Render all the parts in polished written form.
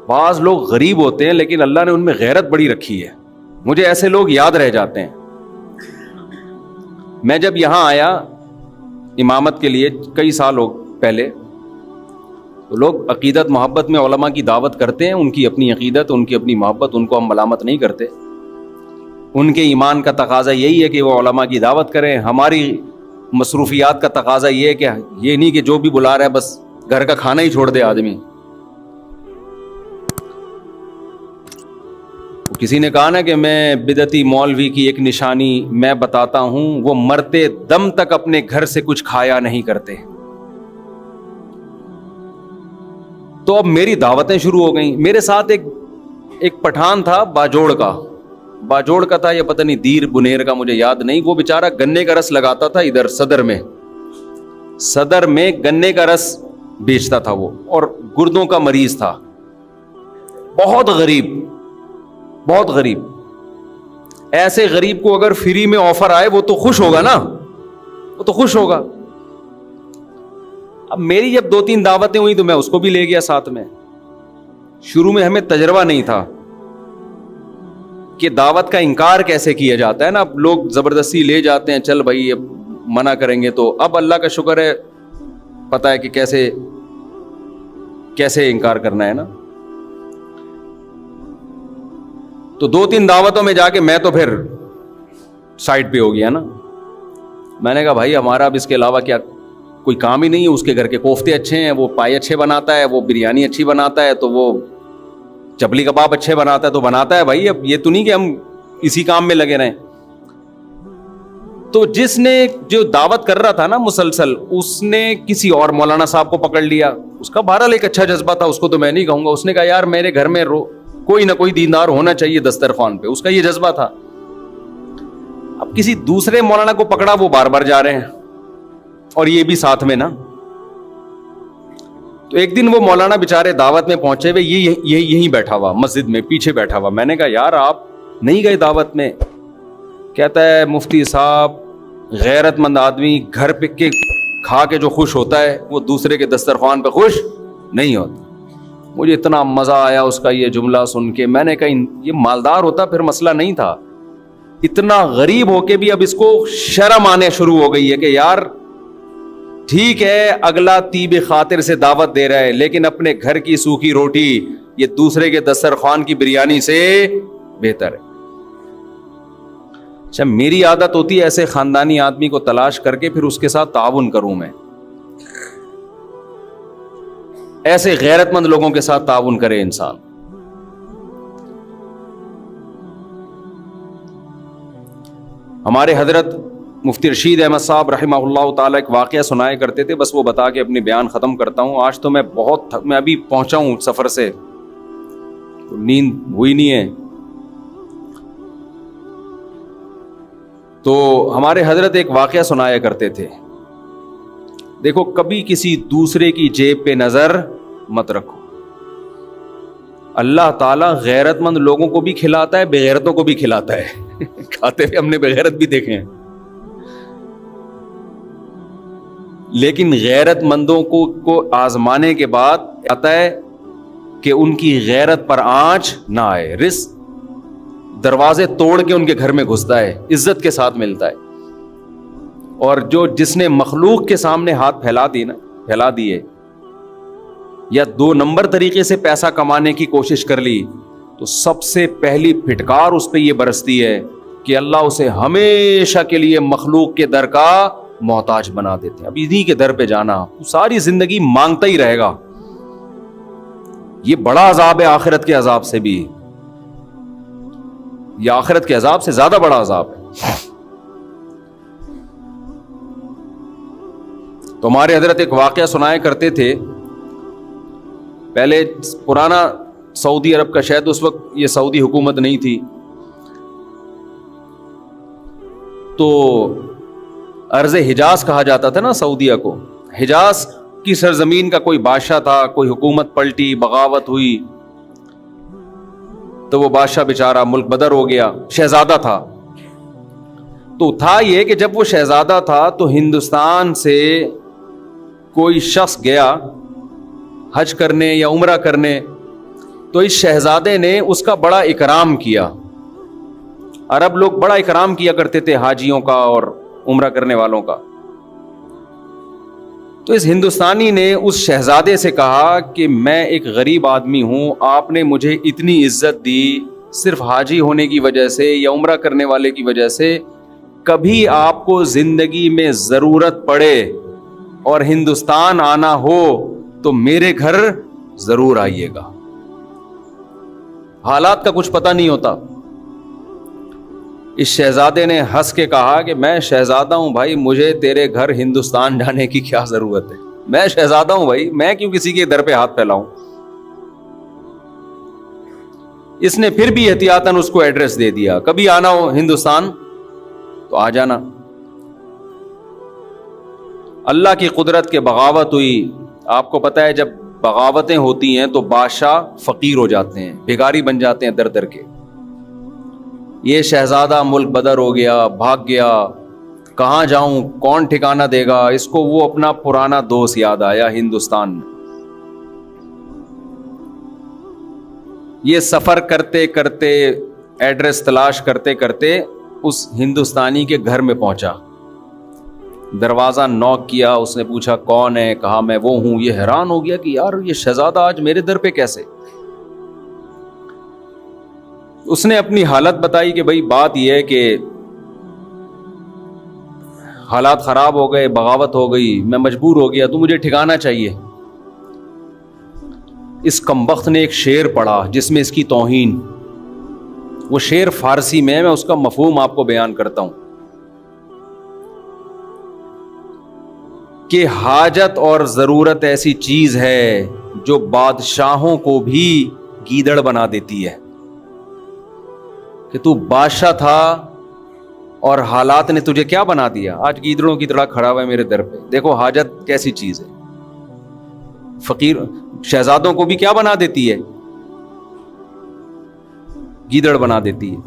بعض لوگ غریب ہوتے ہیں لیکن اللہ نے ان میں غیرت بڑی رکھی ہے. مجھے ایسے لوگ یاد رہ جاتے ہیں. میں جب یہاں آیا امامت کے لیے کئی سال پہلے، تو لوگ عقیدت محبت میں علماء کی دعوت کرتے ہیں، ان کی اپنی عقیدت، ان کی اپنی محبت، ان کو ہم ملامت نہیں کرتے. ان کے ایمان کا تقاضا یہی ہے کہ وہ علماء کی دعوت کریں. ہماری مصروفیات کا تقاضا یہ ہے کہ یہ نہیں کہ جو بھی بلا رہا ہے بس گھر کا کھانا ہی چھوڑ دے آدمی. کسی نے کہا نا کہ میں بدعتی مولوی کی ایک نشانی میں بتاتا ہوں، وہ مرتے دم تک اپنے گھر سے کچھ کھایا نہیں کرتے. تو اب میری دعوتیں شروع ہو گئیں. میرے ساتھ ایک پٹھان تھا باجوڑ کا تھا، یا پتہ نہیں دیر بنیر کا، مجھے یاد نہیں. وہ بیچارہ گنے کا رس لگاتا تھا ادھر صدر میں گنے کا رس بیچتا تھا وہ، اور گردوں کا مریض تھا. بہت غریب. ایسے غریب کو اگر فری میں آفر آئے وہ تو خوش ہوگا. اب میری جب 2-3 دعوتیں ہوئی تو میں اس کو بھی لے گیا ساتھ میں. شروع میں ہمیں تجربہ نہیں تھا کہ دعوت کا انکار کیسے کیا جاتا ہے نا. اب لوگ زبردستی لے جاتے ہیں، چل بھائی اب منع کریں گے. تو اب اللہ کا شکر ہے پتہ ہے کہ کیسے انکار کرنا ہے نا. تو 2-3 دعوتوں میں جا کے میں تو پھر سائڈ پہ ہو گیا نا. میں نے کہا بھائی ہمارا اب اس کے علاوہ کیا کوئی کام ہی نہیں ہے. اس کے گھر کے کوفتے اچھے ہیں، وہ پائے اچھے بناتا ہے، وہ بریانی اچھی بناتا ہے، تو وہ چپلی کباب اچھے بناتا ہے تو بناتا ہے بھائی. اب یہ تو نہیں کہ ہم اسی کام میں لگے رہیں. تو جس نے جو دعوت کر رہا تھا نا مسلسل، اس نے کسی اور مولانا صاحب کو پکڑ لیا. اس کا بہرحال ایک اچھا جذبہ تھا، اس کو تو میں نہیں کہوں گا. اس نے کہا یار میرے گھر میں کوئی نہ کوئی دیندار ہونا چاہیے دسترخوان پہ. اس کا یہ جذبہ تھا. اب کسی دوسرے مولانا کو پکڑا، وہ بار بار جا رہے ہیں اور یہ بھی ساتھ میں نا. تو ایک دن وہ مولانا بیچارے دعوت میں پہنچے ہوئے، یہیں بیٹھا ہوا مسجد میں پیچھے بیٹھا ہوا. میں نے کہا یار آپ نہیں گئے دعوت میں؟ کہتا ہے مفتی صاحب غیرت مند آدمی گھر پہ کے کھا کے جو خوش ہوتا ہے وہ دوسرے کے دسترخوان پہ خوش نہیں ہوتا. مجھے اتنا مزہ آیا اس کا یہ جملہ سن کے. میں نے کہا یہ مالدار ہوتا پھر مسئلہ نہیں تھا. اتنا غریب ہو کے بھی اب اس کو شرم آنے شروع ہو گئی ہے کہ یار ٹھیک ہے اگلا طیب خاطر سے دعوت دے رہا ہے، لیکن اپنے گھر کی سوکھی روٹی یہ دوسرے کے دسترخوان کی بریانی سے بہتر ہے. اچھا میری عادت ہوتی ہے ایسے خاندانی آدمی کو تلاش کر کے پھر اس کے ساتھ تعاون کروں. میں ایسے غیرت مند لوگوں کے ساتھ تعاون کرے انسان. ہمارے حضرت مفتی رشید احمد صاحب رحمہ اللہ تعالیٰ ایک واقعہ سنایا کرتے تھے، بس وہ بتا کے اپنی بیان ختم کرتا ہوں. آج تو میں میں ابھی پہنچا ہوں سفر سے، نیند ہوئی نہیں ہے. تو ہمارے حضرت ایک واقعہ سنایا کرتے تھے. دیکھو کبھی کسی دوسرے کی جیب پہ نظر مت رکھو. اللہ تعالیٰ غیرت مند لوگوں کو بھی کھلاتا ہے، بے غیرتوں کو بھی کھلاتا ہے. کھاتے ہوئے ہم نے بے غیرت بھی دیکھے ہیں. لیکن غیرت مندوں کو آزمانے کے بعد آتا ہے کہ ان کی غیرت پر آنچ نہ آئے. رزق دروازے توڑ کے ان کے گھر میں گھستا ہے، عزت کے ساتھ ملتا ہے. اور جس نے مخلوق کے سامنے ہاتھ پھیلا دیے یا 2 نمبر طریقے سے پیسہ کمانے کی کوشش کر لی، تو سب سے پہلی پھٹکار اس پہ یہ برستی ہے کہ اللہ اسے ہمیشہ کے لیے مخلوق کے در کا محتاج بنا دیتے ہیں. اب انہی کے در پہ جانا، ساری زندگی مانگتا ہی رہے گا. یہ بڑا عذاب ہے آخرت کے عذاب سے بھی. یہ آخرت کے عذاب سے زیادہ بڑا عذاب ہے. تو ہمارے حضرت ایک واقعہ سنایا کرتے تھے. پہلے پرانا سعودی عرب کا، شاید اس وقت یہ سعودی حکومت نہیں تھی، تو ارض حجاز کہا جاتا تھا نا سعودیہ کو. حجاز کی سرزمین کا کوئی بادشاہ تھا، کوئی حکومت پلٹی، بغاوت ہوئی، تو وہ بادشاہ بیچارہ ملک بدر ہو گیا. شہزادہ تھا. تو تھا یہ کہ جب وہ شہزادہ تھا تو ہندوستان سے کوئی شخص گیا حج کرنے یا عمرہ کرنے، تو اس شہزادے نے اس کا بڑا اکرام کیا. عرب لوگ بڑا اکرام کیا کرتے تھے حاجیوں کا اور عمرہ کرنے والوں کا. تو اس ہندوستانی نے اس شہزادے سے کہا کہ میں ایک غریب آدمی ہوں, آپ نے مجھے اتنی عزت دی صرف حاجی ہونے کی وجہ سے یا عمرہ کرنے والے کی وجہ سے, کبھی آپ کو زندگی میں ضرورت پڑے اور ہندوستان آنا ہو تو میرے گھر ضرور آئیے گا. حالات کا کچھ پتہ نہیں ہوتا. اس شہزادے نے ہنس کے کہا کہ میں شہزادہ ہوں بھائی, مجھے تیرے گھر ہندوستان جانے کی کیا ضرورت ہے, میں شہزادہ ہوں بھائی, میں کیوں کسی کے در پہ ہاتھ پھیلاؤں. اس نے پھر بھی احتیاطاً اس کو ایڈریس دے دیا, کبھی آنا ہو ہندوستان تو آ جانا. اللہ کی قدرت کے بغاوت ہوئی. آپ کو پتہ ہے جب بغاوتیں ہوتی ہیں تو بادشاہ فقیر ہو جاتے ہیں, بھکاری بن جاتے ہیں در در کے. یہ شہزادہ ملک بدر ہو گیا, بھاگ گیا, کہاں جاؤں, کون ٹھکانہ دے گا. اس کو وہ اپنا پرانا دوست یاد آیا ہندوستان میں. یہ سفر کرتے کرتے, ایڈریس تلاش کرتے کرتے اس ہندوستانی کے گھر میں پہنچا. دروازہ نوک کیا, اس نے پوچھا کون ہے, کہا میں وہ ہوں. یہ حیران ہو گیا کہ یار یہ شہزادہ آج میرے در پہ کیسے. اس نے اپنی حالت بتائی کہ بھائی بات یہ ہے کہ حالات خراب ہو گئے, بغاوت ہو گئی, میں مجبور ہو گیا, تو مجھے ٹھکانا چاہیے. اس کمبخت نے ایک شعر پڑھا جس میں اس کی توہین. وہ شعر فارسی میں اس کا مفہوم آپ کو بیان کرتا ہوں کہ حاجت اور ضرورت ایسی چیز ہے جو بادشاہوں کو بھی گیدڑ بنا دیتی ہے. کہ تو بادشاہ تھا اور حالات نے تجھے کیا بنا دیا, آج گیدڑوں کی طرح کھڑا ہوا ہے میرے در پہ. دیکھو حاجت کیسی چیز ہے. فقیر شہزادوں کو بھی کیا بنا دیتی ہے, گیدڑ بنا دیتی ہے.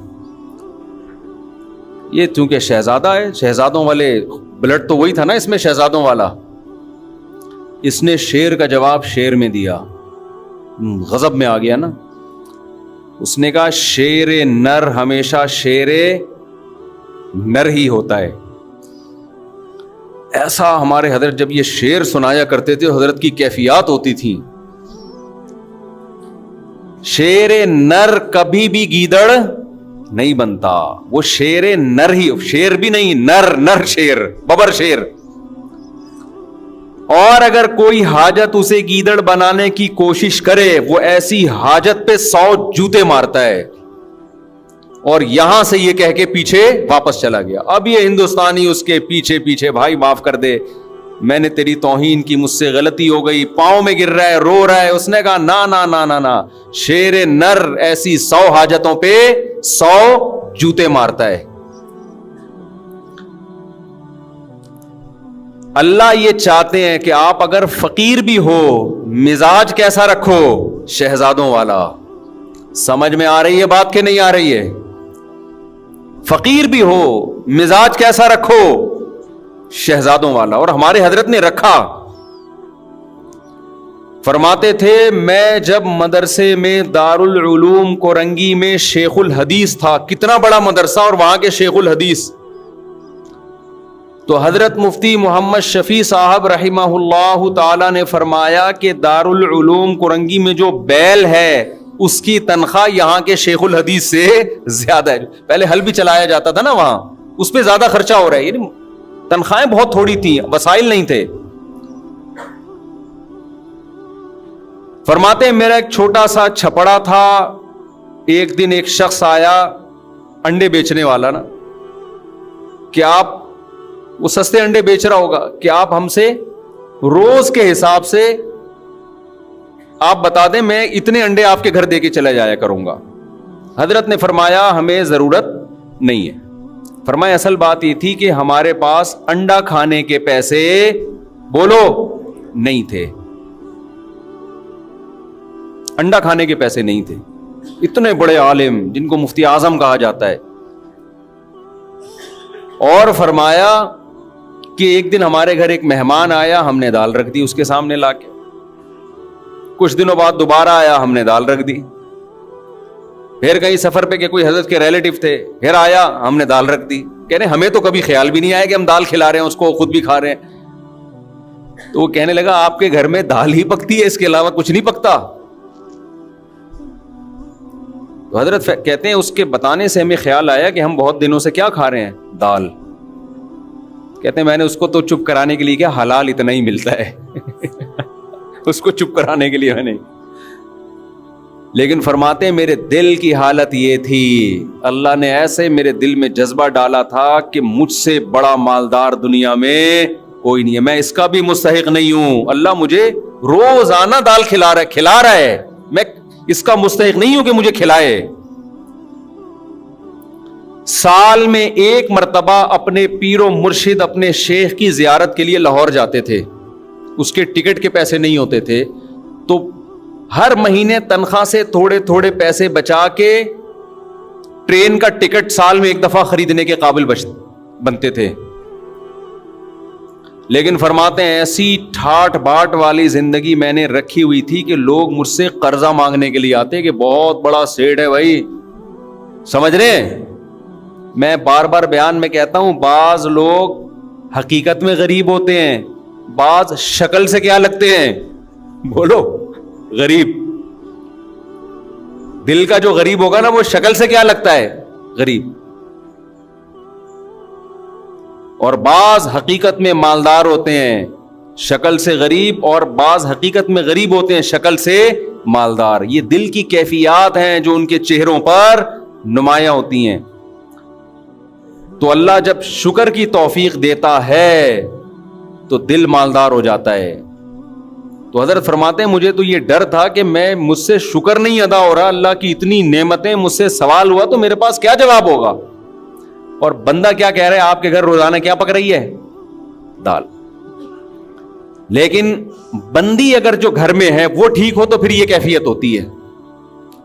یہ چونکہ شہزادہ ہے, شہزادوں والے بلڈ تو وہی تھا نا اس میں, شہزادوں والا. اس نے شیر کا جواب شیر میں دیا, غضب میں آ گیا نا. اس نے کہا شیر نر ہمیشہ شیر نر ہی ہوتا ہے. ایسا ہمارے حضرت جب یہ شعر سنایا کرتے تھے, حضرت کی کیفیات ہوتی تھی. شیر نر کبھی بھی گیدڑ نہیں بنتا, وہ شیر نر ہی, شیر بھی نہیں, نر نر شیر, ببر شیر. اور اگر کوئی حاجت اسے گیدڑ بنانے کی کوشش کرے, وہ ایسی حاجت پہ 100 جوتے مارتا ہے. اور یہاں سے یہ کہہ کے پیچھے واپس چلا گیا. اب یہ ہندوستانی اس کے پیچھے پیچھے, بھائی معاف کر دے, میں نے تیری توہین کی, مجھ سے غلطی ہو گئی, پاؤں میں گر رہا ہے, رو رہا ہے. اس نے کہا نا نا نا نا نا, شیر نر ایسی 100 حاجتوں پہ 100 جوتے مارتا ہے. اللہ یہ چاہتے ہیں کہ آپ اگر فقیر بھی ہو, مزاج کیسا رکھو, شہزادوں والا. سمجھ میں آ رہی ہے بات کہ نہیں آ رہی ہے؟ فقیر بھی ہو, مزاج کیسا رکھو, شہزادوں والا. اور ہمارے حضرت نے رکھا. فرماتے تھے میں جب مدرسے میں دارالعلوم کورنگی میں شیخ الحدیث تھا, کتنا بڑا مدرسہ اور وہاں کے شیخ الحدیث, تو حضرت مفتی محمد شفیع صاحب رحمہ اللہ تعالی نے فرمایا کہ دارالعلوم کورنگی میں جو بیل ہے اس کی تنخواہ یہاں کے شیخ الحدیث سے زیادہ ہے. پہلے حل بھی چلایا جاتا تھا نا وہاں, اس پہ زیادہ خرچہ ہو رہا ہے. یعنی تنخواہیں بہت تھوڑی تھیں, وسائل نہیں تھے. فرماتے ہیں میرا ایک چھوٹا سا چھپڑا تھا. ایک دن ایک شخص آیا, انڈے بیچنے والا نا, کہ آپ, وہ سستے انڈے بیچ رہا ہوگا, کہ آپ ہم سے روز کے حساب سے آپ بتا دیں, میں اتنے انڈے آپ کے گھر دے کے چلا جایا کروں گا. حضرت نے فرمایا ہمیں ضرورت نہیں ہے. فرمایا اصل بات یہ تھی کہ ہمارے پاس انڈا کھانے کے پیسے بولو نہیں تھے, انڈا کھانے کے پیسے نہیں تھے. اتنے بڑے عالم جن کو مفتی اعظم کہا جاتا ہے. اور فرمایا کہ ایک دن ہمارے گھر ایک مہمان آیا, ہم نے دال رکھ دی اس کے سامنے لا کے. کچھ دنوں بعد دوبارہ آیا, ہم نے دال رکھ دی. پھر کہیں سفر پہ کہ کوئی حضرت کے ریلیٹو تھے, پھر آیا, ہم نے دال رکھ دی. کہہ رہے ہمیں تو کبھی خیال بھی نہیں آیا کہ ہم دال کھلا رہے ہیں اس کو, خود بھی کھا رہے ہیں. تو وہ کہنے لگا آپ کے گھر میں دال ہی پکتی ہے, اس کے علاوہ کچھ نہیں پکتا. تو حضرت کہتے ہیں اس کے بتانے سے ہمیں خیال آیا کہ ہم بہت دنوں سے کیا کھا رہے ہیں, دال. کہتے ہیں میں نے اس کو تو چپ کرانے کے لیے کیا, حلال اتنا ہی ملتا ہے اس کو چپ کرانے کے لیے میں نے. لیکن فرماتے ہیں میرے دل کی حالت یہ تھی, اللہ نے ایسے میرے دل میں جذبہ ڈالا تھا کہ مجھ سے بڑا مالدار دنیا میں کوئی نہیں ہے, میں اس کا بھی مستحق نہیں ہوں. اللہ مجھے روزانہ دال کھلا رہا ہے, میں اس کا مستحق نہیں ہوں کہ مجھے کھلائے. سال میں ایک مرتبہ اپنے پیر و مرشد اپنے شیخ کی زیارت کے لیے لاہور جاتے تھے. اس کے ٹکٹ کے پیسے نہیں ہوتے تھے, تو ہر مہینے تنخواہ سے تھوڑے تھوڑے پیسے بچا کے ٹرین کا ٹکٹ سال میں ایک دفعہ خریدنے کے قابل بنتے تھے. لیکن فرماتے ہیں ایسی ٹھاٹ باٹ والی زندگی میں نے رکھی ہوئی تھی کہ لوگ مجھ سے قرضہ مانگنے کے لیے آتے کہ بہت بڑا سیٹ ہے بھائی, سمجھ رہے ہیں. میں بار بار بیان میں کہتا ہوں, بعض لوگ حقیقت میں غریب ہوتے ہیں, بعض شکل سے کیا لگتے ہیں, بولو غریب. دل کا جو غریب ہوگا نا وہ شکل سے کیا لگتا ہے, غریب. اور بعض حقیقت میں مالدار ہوتے ہیں, شکل سے غریب, اور بعض حقیقت میں غریب ہوتے ہیں, شکل سے مالدار. یہ دل کی کیفیات ہیں جو ان کے چہروں پر نمایاں ہوتی ہیں. تو اللہ جب شکر کی توفیق دیتا ہے تو دل مالدار ہو جاتا ہے. تو حضرت فرماتے ہیں مجھے تو یہ ڈر تھا کہ مجھ سے شکر نہیں ادا ہو رہا, اللہ کی اتنی نعمتیں, مجھ سے سوال ہوا تو میرے پاس کیا جواب ہوگا. اور بندہ کیا کہہ رہا ہے, آپ کے گھر روزانہ کیا پک رہی ہے, دال. لیکن بندی اگر جو گھر میں ہے وہ ٹھیک ہو تو پھر یہ کیفیت ہوتی ہے.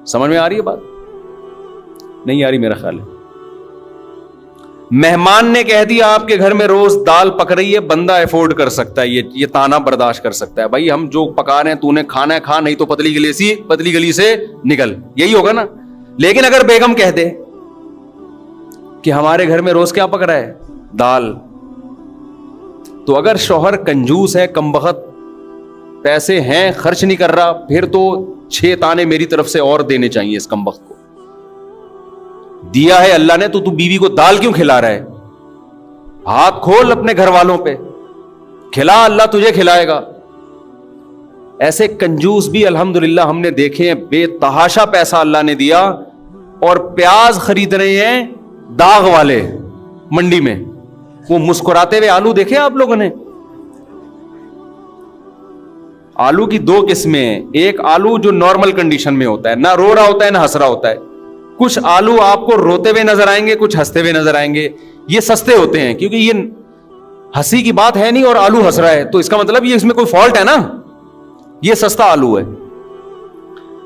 سمجھ میں آ رہی ہے بات, نہیں آ رہی میرا خیال ہے. مہمان نے کہہ دیا آپ کے گھر میں روز دال پک رہی ہے, بندہ افورڈ کر سکتا ہے, یہ تانا برداشت کر سکتا ہے, بھائی ہم جو پکا رہے ہیں تو نے کھانا ہے کھا, نہیں تو پتلی گلی سے نکل, یہی ہوگا نا. لیکن اگر بیگم کہہ دے کہ ہمارے گھر میں روز کیا پک رہا ہے, دال, تو اگر شوہر کنجوس ہے, کمبخت, پیسے ہیں خرچ نہیں کر رہا, پھر تو 6 تانے میری طرف سے اور دینے چاہیے اس کمبخت کو. دیا ہے اللہ نے تو بیوی کو دال کیوں کھلا رہا ہے, ہاتھ کھول اپنے گھر والوں پہ, کھلا, اللہ تجھے کھلائے گا. ایسے کنجوس بھی الحمدللہ ہم نے دیکھے ہیں, بے تحاشا پیسہ اللہ نے دیا, اور پیاز خرید رہے ہیں داغ والے منڈی میں, وہ مسکراتے ہوئے آلو دیکھے آپ لوگوں نے. آلو کی 2 قسمیں, ایک آلو جو نارمل کنڈیشن میں ہوتا ہے, نہ رو رہا ہوتا ہے نہ ہنس رہا ہوتا ہے. کچھ آلو آپ کو روتے ہوئے نظر آئیں گے, کچھ ہنستے ہوئے نظر آئیں گے. یہ سستے ہوتے ہیں کیونکہ یہ ہنسی کی بات ہے نہیں اور آلو ہنس رہا ہے, تو اس کا مطلب یہ اس میں کوئی فالٹ ہے نا, یہ سستا آلو ہے.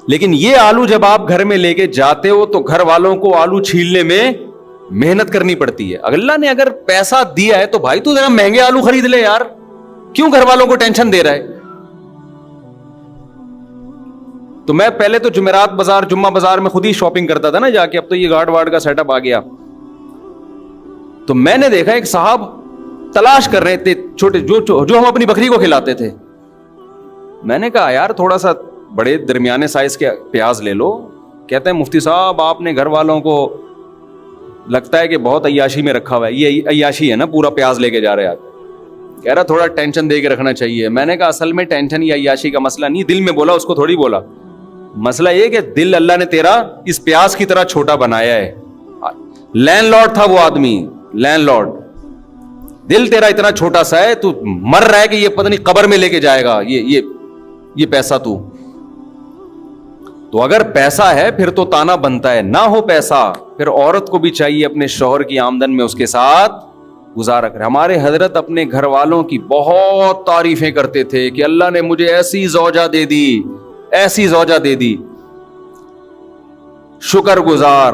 لیکن یہ آلو جب آپ گھر میں لے کے جاتے ہو تو گھر والوں کو آلو چھیلنے میں محنت کرنی پڑتی ہے. اللہ نے اگر پیسہ دیا ہے تو بھائی تو ذرا مہنگے آلو خرید لے یار, کیوں گھر والوں کو ٹینشن دے رہا ہے. تو میں پہلے تو جمعرات بازار, جمعہ بازار میں خود ہی شاپنگ کرتا تھا نا جا کے, اب تو یہ گارڈ وارڈ کا سیٹ اپ آ گیا. تو میں نے دیکھا ایک صاحب تلاش کر رہے تھے چھوٹے جو ہم اپنی بکری کو کھلاتے تھے. میں نے کہا یار تھوڑا سا بڑے درمیانے سائز کے پیاز لے لو. کہتے ہیں مفتی صاحب آپ نے گھر والوں کو لگتا ہے کہ بہت عیاشی میں رکھا ہوا ہے. یہ عیاشی ہے نا, پورا پیاز لے کے جا رہے ہیں آپ. کہہ رہا تھوڑا ٹینشن دے کے رکھنا چاہیے. میں نے کہا اصل میں ٹینشن یا عیاشی کا مسئلہ نہیں, دل میں بولا, اس کو تھوڑی بولا. مسئلہ یہ کہ دل اللہ نے تیرا اس پیاز کی طرح چھوٹا بنایا ہے. لینڈ لارڈ تھا وہ آدمی, لینڈ لارڈ, دل تیرا اتنا چھوٹا سا ہے, تو مر رہا ہے کہ یہ پتہ نہیں قبر میں لے کے جائے گا یہ پیسہ. تو اگر پیسہ ہے پھر تو تانا بنتا ہے, نہ ہو پیسہ پھر عورت کو بھی چاہیے اپنے شوہر کی آمدن میں اس کے ساتھ گزارا کرے. ہمارے حضرت اپنے گھر والوں کی بہت تعریفیں کرتے تھے کہ اللہ نے مجھے ایسی زوجہ دے دی, ایسی زوجہ دے دی, شکر گزار.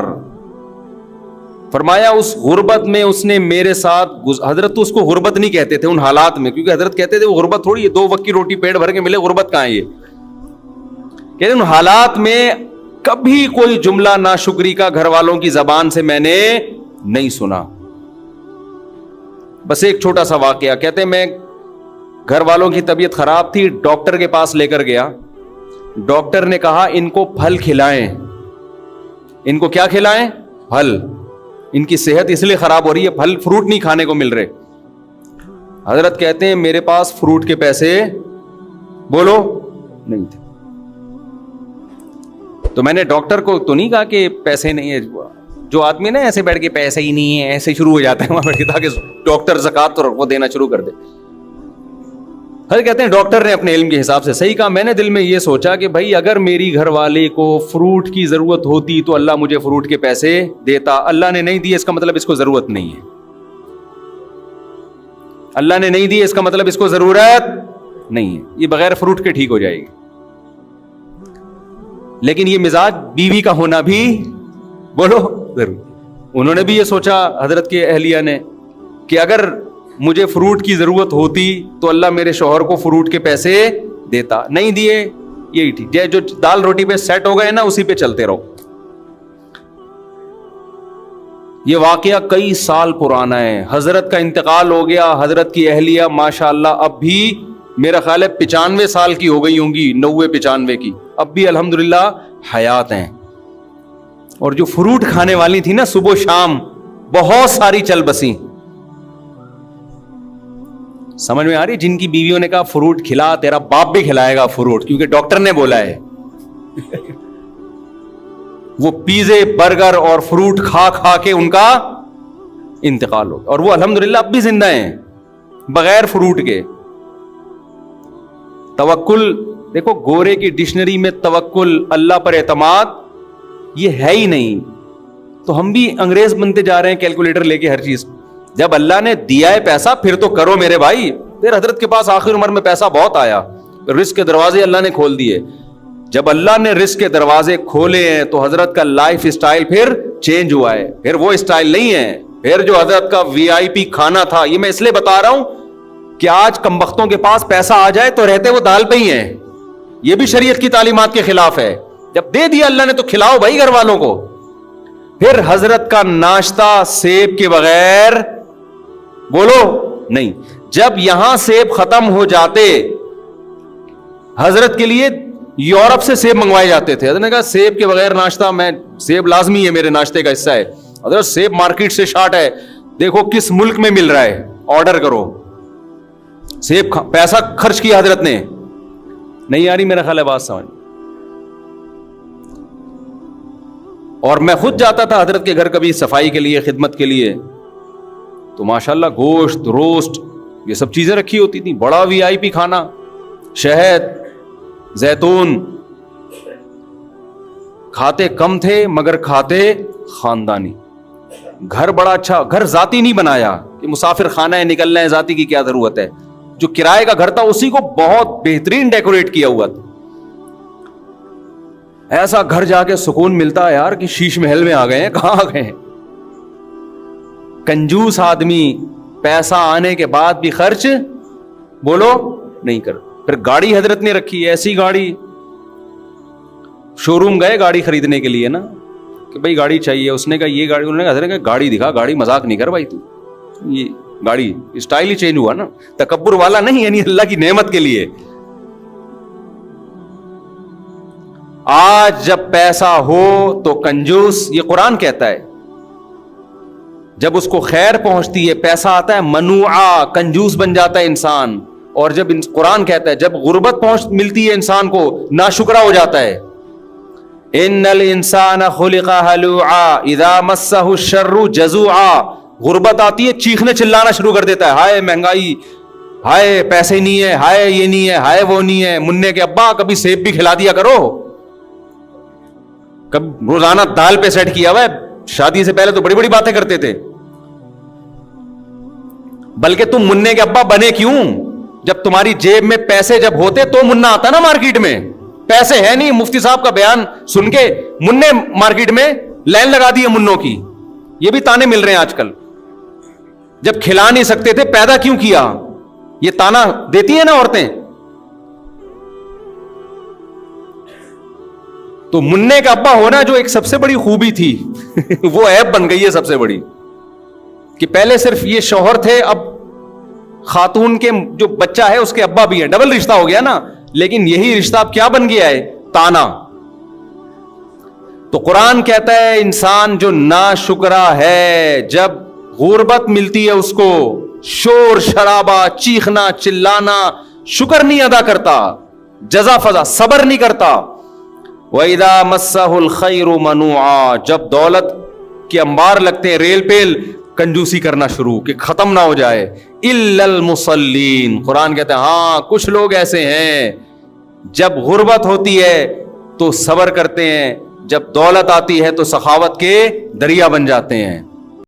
فرمایا اس غربت میں اس نے میرے ساتھ, حضرت تو اس کو غربت نہیں کہتے تھے ان حالات میں, کیونکہ حضرت کہتے تھے وہ غربت تھوڑی ہے, 2 وقت کی روٹی پیٹ بھر کے ملے, غربت کہاں ہے یہ. کہ ان حالات میں کبھی کوئی جملہ ناشکری کا گھر والوں کی زبان سے میں نے نہیں سنا. بس ایک چھوٹا سا واقعہ. کہتے ہیں میں گھر والوں کی طبیعت خراب تھی, ڈاکٹر کے پاس لے کر گیا. ڈاکٹر نے کہا ان کو پھل کھلائیں. ان کو کیا کھلائیں؟ پھل. ان کی صحت اس لیے خراب ہو رہی ہے, پھل فروٹ نہیں کھانے کو مل رہے. حضرت کہتے ہیں میرے پاس فروٹ کے پیسے بولو نہیں تھے. تو میں نے ڈاکٹر کو تو نہیں کہا کہ پیسے نہیں ہے. جو آدمی نا ایسے بیٹھ کے پیسے ہی نہیں ہے ایسے شروع ہو جاتا ہے وہاں بیٹھ کے, تاکہ ڈاکٹر زکات تو وہ دینا شروع کر دے. حضرت کہتے ہیں ڈاکٹر نے اپنے علم کے حساب سے صحیح کہا. میں نے دل میں یہ سوچا کہ بھائی اگر میری گھر والے کو فروٹ کی ضرورت ہوتی تو اللہ مجھے فروٹ کے پیسے دیتا. اللہ نے نہیں دیے اس کا مطلب اس کو ضرورت نہیں ہے. اللہ نے نہیں دیے اس کا مطلب اس کو ضرورت نہیں ہے. یہ بغیر فروٹ کے ٹھیک ہو جائے گی. لیکن یہ مزاج بیوی کا ہونا بھی بولو ضرور. انہوں نے بھی یہ سوچا حضرت کے اہلیہ نے کہ اگر مجھے فروٹ کی ضرورت ہوتی تو اللہ میرے شوہر کو فروٹ کے پیسے دیتا. نہیں دیے, یہی ٹھیک. جو دال روٹی پہ سیٹ ہو گئے نا اسی پہ چلتے رہو. یہ واقعہ کئی سال پرانا ہے. حضرت کا انتقال ہو گیا. حضرت کی اہلیہ ماشاءاللہ اب بھی میرا خیال ہے 95 سال کی ہو گئی ہوں گی, 90-95 کی. اب بھی الحمدللہ حیات ہیں. اور جو فروٹ کھانے والی تھی نا صبح شام بہت ساری چل بسی. سمجھ میں آ رہی؟ جن کی بیویوں نے کہا فروٹ کھلا, تیرا باپ بھی کھلائے گا فروٹ کیونکہ ڈاکٹر نے بولا ہے. وہ پیزے برگر اور فروٹ کھا کھا کے ان کا انتقال ہو, اور وہ الحمدللہ اب بھی زندہ ہیں بغیر فروٹ کے. توکل دیکھو, گورے کی ڈکشنری میں توکل, اللہ پر اعتماد, یہ ہے ہی نہیں. تو ہم بھی انگریز بنتے جا رہے ہیں کیلکولیٹر لے کے ہر چیز. جب اللہ نے دیا ہے پیسہ پھر تو کرو میرے بھائی. پھر حضرت کے پاس آخر عمر میں پیسہ بہت آیا, رزق کے دروازے اللہ نے کھول دیے. جب اللہ نے رزق کے دروازے کھولے ہیں تو حضرت کا لائف اسٹائل پھر چینج ہوا ہے. پھر وہ اسٹائل نہیں ہے. پھر جو حضرت کا VIP کھانا تھا, یہ میں اس لیے بتا رہا ہوں کہ آج کمبختوں کے پاس پیسہ آ جائے تو رہتے وہ دال پہ ہی ہیں. یہ بھی شریعت کی تعلیمات کے خلاف ہے. جب دے دیا اللہ نے تو کھلاؤ بھائی گھر والوں کو. پھر حضرت کا ناشتہ سیب کے بغیر بولو نہیں. جب یہاں سیب ختم ہو جاتے, حضرت کے لیے یورپ سے سیب منگوائے جاتے تھے. حضرت نے کہا سیب کے بغیر ناشتہ, میں سیب لازمی ہے میرے ناشتے کا حصہ ہے. حضرت سیب مارکیٹ سے شارٹ ہے, دیکھو کس ملک میں مل رہا ہے, آرڈر کرو. سیب پیسہ خرچ کیا حضرت نے. نہیں آ رہی میرا خیال ہے بات سمجھ. اور میں خود جاتا تھا حضرت کے گھر کبھی صفائی کے لیے, خدمت کے لیے, تو ماشاءاللہ گوشت, روسٹ, یہ سب چیزیں رکھی ہوتی تھیں. بڑا VIP کھانا, شہد, زیتون. کھاتے کم تھے مگر کھاتے خاندانی. گھر بڑا اچھا, گھر ذاتی نہیں بنایا کہ مسافر خانہ ہے نکلنا ہے, ذاتی کی کیا ضرورت ہے. جو کرائے کا گھر تھا اسی کو بہت بہترین ڈیکوریٹ کیا ہوا تھا. ایسا گھر جا کے سکون ملتا ہے یار کہ شیش محل میں آ گئے ہیں. کہاں آ گئے ہیں؟ کنجوس آدمی پیسہ آنے کے بعد بھی خرچ بولو نہیں کر. پھر گاڑی حضرت نے رکھی, ایسی گاڑی, شو روم گئے گاڑی خریدنے کے لیے نا کہ بھائی گاڑی چاہیے. اس نے کہا یہ گاڑی, انہوں نے کہا حضرت نے کہا گاڑی دکھا. گاڑی مذاق نہیں کر بھائی تو, یہ گاڑی اسٹائل ہی چینج ہوا نا, تکبر والا نہیں, یعنی اللہ کی نعمت کے لیے. آج جب پیسہ ہو تو کنجوس, یہ قرآن کہتا ہے. جب اس کو خیر پہنچتی ہے, پیسہ آتا ہے, منوعا, کنجوس بن جاتا ہے انسان. اور جب قرآن کہتا ہے جب غربت ملتی ہے انسان کو, ناشکرا ہو جاتا ہے. ان الانسان خلق ہلوعا اذا مسہ الشر جزوعا. غربت آتی ہے چیخنے چلانا شروع کر دیتا ہے, ہائے مہنگائی, ہائے پیسے نہیں ہے, ہائے یہ نہیں ہے, ہائے وہ نہیں ہے. منع کے ابا کبھی سیب بھی کھلا دیا کرو, کبھی روزانہ دال پہ سیٹ کیا ہوا ہے. شادی سے پہلے تو بڑی بڑی باتیں کرتے تھے. بلکہ تم منع کے ابا بنے کیوں؟ جب تمہاری جیب میں پیسے جب ہوتے تو منع آتا نا مارکیٹ میں. پیسے ہے نہیں, مفتی صاحب کا بیان سن کے منع مارکیٹ میں لائن لگا دی ہے منوں کی. یہ بھی تانے مل رہے ہیں آج کل. جب کھلا نہیں سکتے تھے پیدا کیوں کیا, یہ تانا دیتی ہے نا عورتیں. تو منع کا ابا ہونا جو ایک سب سے بڑی خوبی تھی وہ عیب بن گئی ہے سب سے بڑی, کہ پہلے صرف یہ شوہر تھے, اب خاتون کے جو بچہ ہے اس کے ابا بھی ہیں, ڈبل رشتہ ہو گیا نا. لیکن یہی رشتہ اب کیا بن گیا ہے؟ تانا. تو قرآن کہتا ہے انسان جو ناشکرا ہے, جب غربت ملتی ہے اس کو, شور شرابہ, چیخنا چلانا, شکر نہیں ادا کرتا, جزا فضا صبر نہیں کرتا. وَإِذَا مَسَّهُ الْخَيْرُ مَنُوعًا, جب دولت کے انبار لگتے ہیں, ریل پیل, کنجوسی کرنا شروع کہ ختم نہ ہو جائے. إِلَّا الْمُصَلِّينَ, قرآن کہتے ہیں ہاں کچھ لوگ ایسے ہیں جب غربت ہوتی ہے تو صبر کرتے ہیں, جب دولت آتی ہے تو سخاوت کے دریا بن جاتے ہیں.